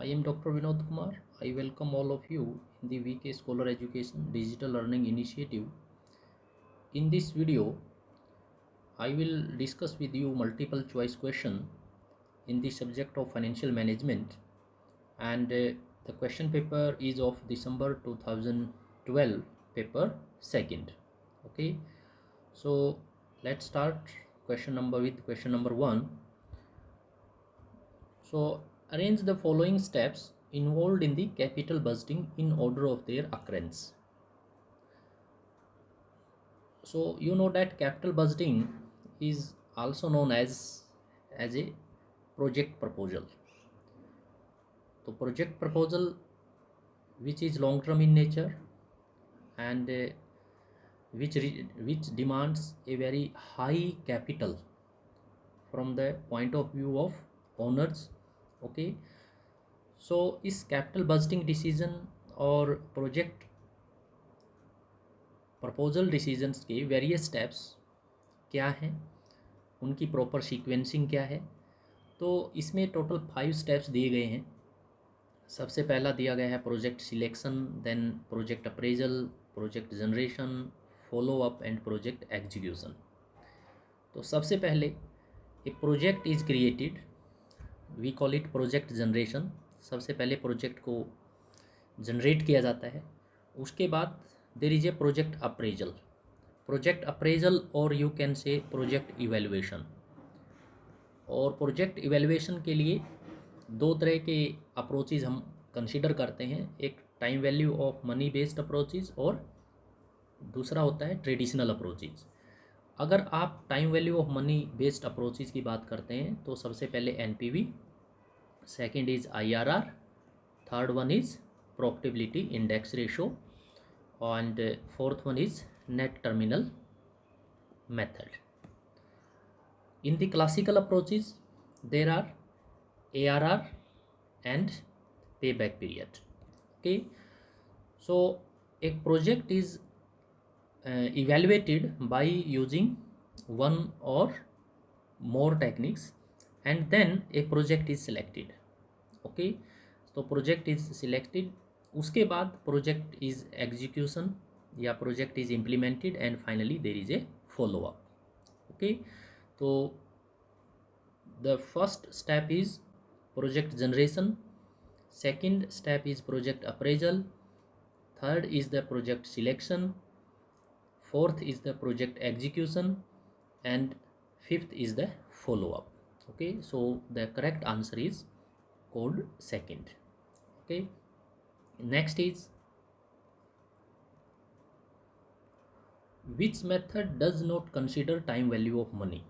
I am Dr. Vinod Kumar. I welcome all of you in the VK Scholar Education Digital Learning Initiative. In this video, I will discuss with you multiple choice question in the subject of financial management, and the question paper is of December 2012, paper second. Okay, so let's start question number 1. So arrange the following steps involved in the capital budgeting in order of their occurrence. So you know that capital budgeting is also known as a project proposal. So project proposal, which is long term in nature, and which demands a very high capital from the point of view of owners. Okay, so is capital budgeting decision और project proposal decisions के various steps क्या हैं, उनकी proper sequencing क्या है। तो इसमें total 5 steps दिए गए हैं। सबसे पहला दिया गया है project selection, then project appraisal, project generation, follow up and project execution. तो सबसे पहले a project is created, we call it project generation. सबसे पहले प्रोजेक्ट को जनरेट किया जाता है। उसके बाद there is a project appraisal और you can say project evaluation. और प्रोजेक्ट इवेल्युएशन के लिए दो तरह के अप्रोचेज हम कंसीडर करते हैं, एक time value of money based approaches और दूसरा होता है ट्रेडिशनल अप्रोचेज। अगर आप time value of money based approaches की बात करते हैं तो सबसे पहले NPV, second is IRR, third one is profitability index ratio, and fourth one is net terminal method. In the classical approaches there are ARR and payback period. Okay, so a project is evaluated by using one or more techniques, and then a project is selected. Okay, तो project is selected, उसके बाद project is execution या project is implemented, and finally there is a follow up. Okay, तो the first step is project generation, second step is project appraisal, third is the project selection, fourth is the project execution, and fifth is the follow up. Okay, so the correct answer is code second. Okay, next is which method does not consider time value of money.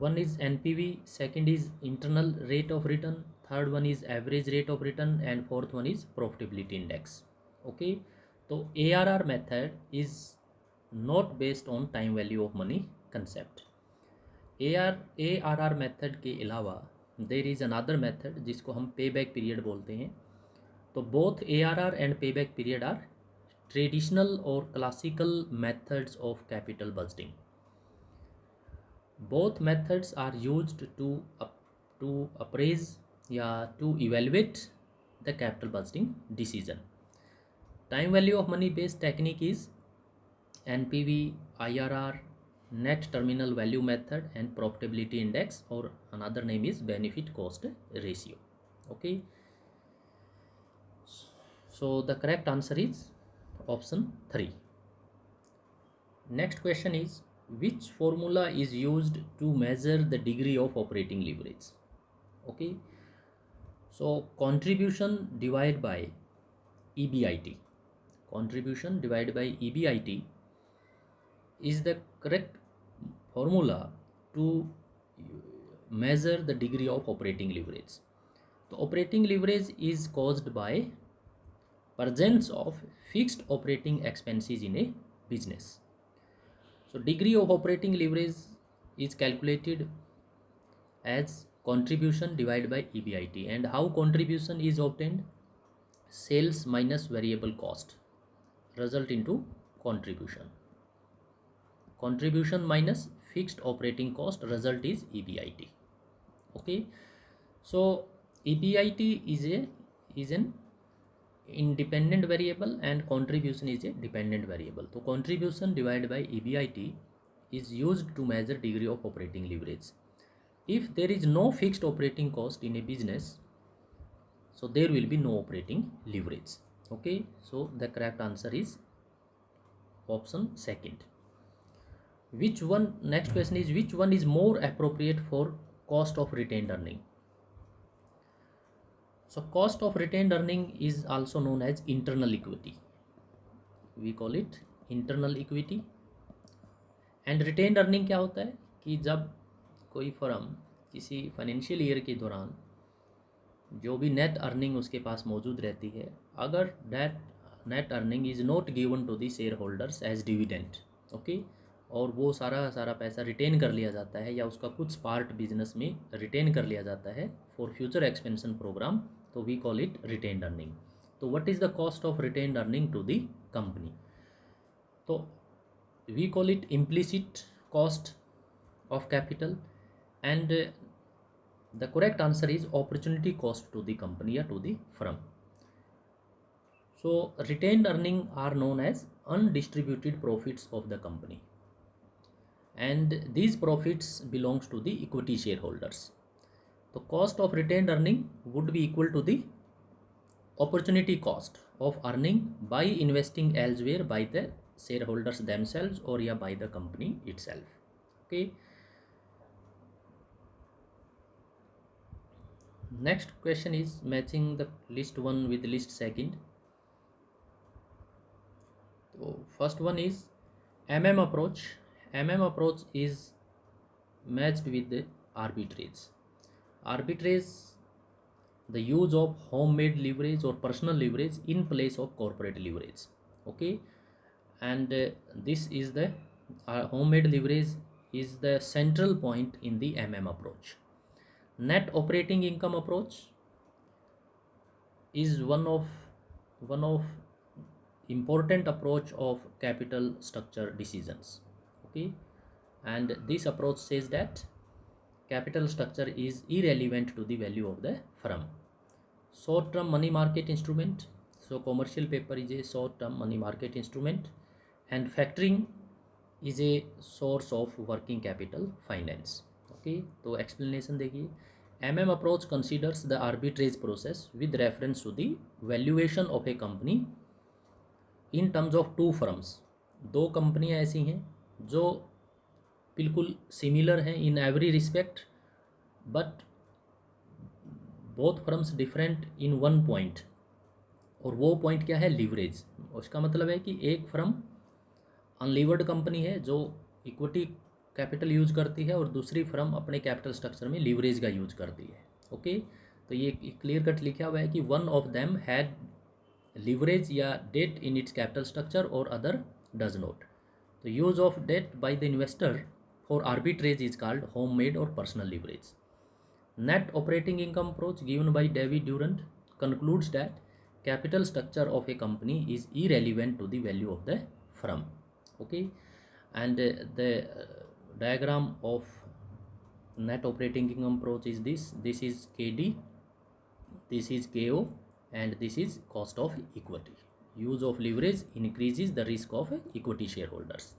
One is NPV, second is internal rate of return, third one is average rate of return, and fourth one is profitability index. Okay, so ARR method is not based on time value of money concept. ARR method के अलावा there is another method जिसको हम पे back period बोलते हैं। तो both ARR and payback period are traditional और classical methods of capital budgeting. Both methods are used to appraise या to evaluate the capital budgeting decision. Time value of money based technique is NPV, IRR, net terminal value method, and profitability index, or another name is benefit cost ratio. Okay, so the correct answer is option 3. Next question is which formula is used to measure the degree of operating leverage. Okay, so contribution divided by EBIT, contribution divided by EBIT is the correct formula to measure the degree of operating leverage. The operating leverage is caused by presence of fixed operating expenses in a business. So degree of operating leverage is calculated as contribution divided by EBIT. And how contribution is obtained? Sales minus variable cost result into contribution. Contribution minus fixed operating cost result is EBIT. Okay, So EBIT is an independent variable and contribution is a dependent variable. So contribution divided by EBIT is used to measure degree of operating leverage. If there is no fixed operating cost in a business, so there will be no operating leverage. Okay, so the correct answer is option second. Which one, next question is, which one is more appropriate for cost of retained earning? So cost of retained earning is also known as internal equity. We call it internal equity. And retained earning क्या होता है कि जब कोई firm किसी financial year के दौरान जो भी नेट अर्निंग उसके पास मौजूद रहती है, अगर that net earning is not given to the shareholders as dividend, okay, और वो सारा पैसा रिटेन कर लिया जाता है या उसका कुछ पार्ट बिजनेस में रिटेन कर लिया जाता है फॉर फ्यूचर एक्सपेंशन प्रोग्राम, तो we call it retained earning. तो what is the cost of retained earning to the company? तो we call it implicit cost of capital, and the correct answer is opportunity cost to the company or to the firm. So retained earning are known as undistributed profits of the company, and these profits belongs to the equity shareholders. The cost of retained earning would be equal to the opportunity cost of earning by investing elsewhere by the shareholders themselves or yeah by the company itself. Okay, next question is matching the list 1 with list second. So first one is MM approach is matched with the arbitrage. The use of homemade leverage or personal leverage in place of corporate leverage. Okay, and this is the homemade leverage is the central point in the MM approach. Net operating income approach is one of important approach of capital structure decisions. Okay, and this approach says that capital structure is irrelevant to the value of the firm. Short term money market instrument, so commercial paper is a short term money market instrument, and factoring is a source of working capital finance. Okay, तो explanation देखिए. MM approach considers the arbitrage process with reference to the valuation of a company in terms of two firms. दो कंपनियां ऐसी हैं जो बिल्कुल similar हैं in every respect, but both firms different in one point, और वो पॉइंट क्या है? लीवरेज. उसका मतलब है कि एक फर्म अनलीवर्ड कंपनी है जो इक्विटी कैपिटल यूज करती है और दूसरी फर्म अपने कैपिटल स्ट्रक्चर में लीवरेज का यूज करती है. ओके, तो ये क्लियर कट लिखा हुआ है कि one of them had leverage या debt in its capital structure और अदर डज नॉट. तो use of debt by the investor for arbitrage is called homemade और personal leverage. Net operating income approach given by David Durant concludes that capital structure of a company is irrelevant to the value of the firm. Okay, and the diagram of net operating income approach is this. This is KD, this is KO, and this is cost of equity. Use of leverage increases the risk of equity shareholders.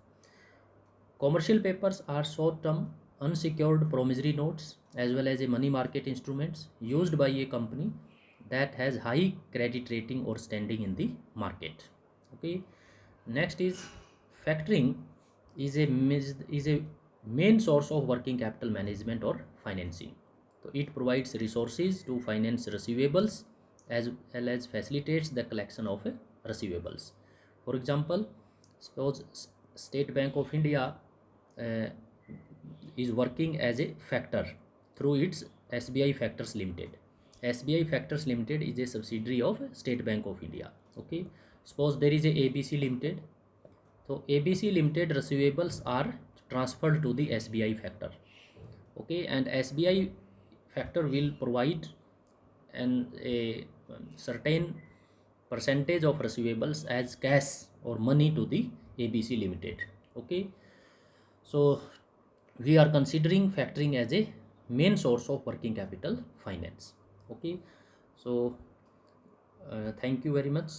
Commercial papers are short-term unsecured promissory notes as well as a money market instruments used by a company that has high credit rating or standing in the market. Okay, next is factoring is a main source of working capital management or financing. So it provides resources to finance receivables as well as facilitates the collection of receivables. For example, suppose State Bank of India is working as a factor through its SBI Factors Limited. SBI Factors Limited is a subsidiary of State Bank of India. Okay, suppose there is a ABC Limited. So ABC Limited receivables are transferred to the SBI Factor. Okay, and SBI Factor will provide a certain percentage of receivables as cash or money to the ABC Limited. Okay, so we are considering factoring as a main source of working capital finance. Okay, so thank you very much.